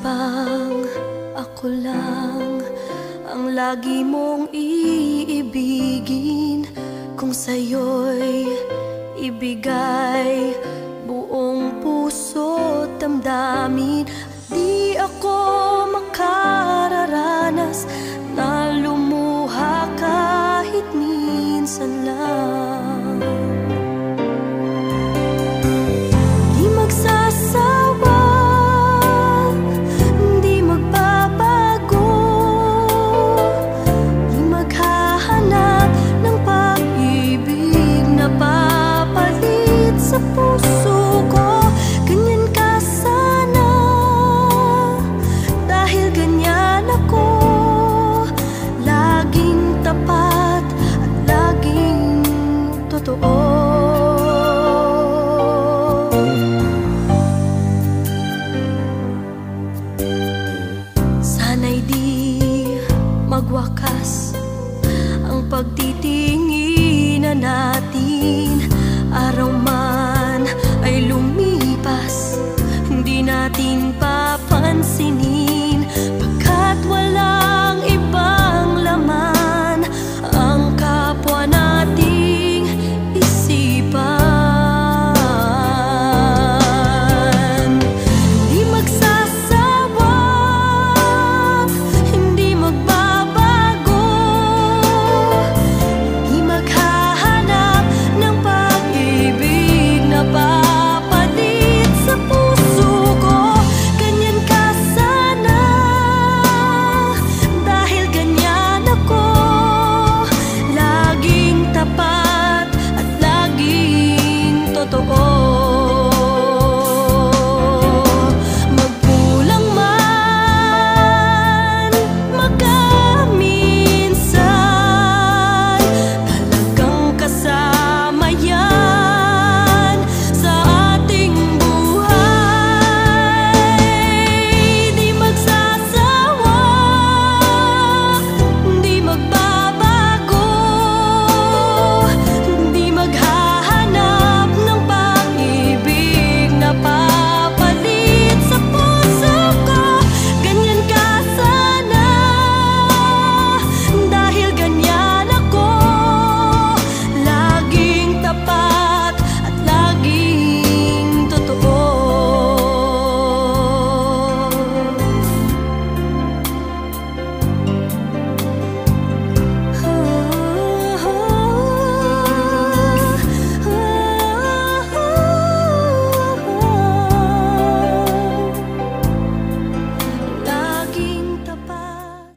bang ako lang ang lagi mong iibigin? Kung sa'yo'y ibigay buong puso't damdamin, at di ako makararanas na lumuha kahit minsan lang. Di magsasawa, di magbabago, di maghahanap ng pag-ibig na papalit sa puso ko. Ganyan ka sana, dahil ganyan ako, laging tapat at laging totoo. Sana'y di magwakas ang pagtitinginan natin. Araw man ay lumipas, hindi natin pa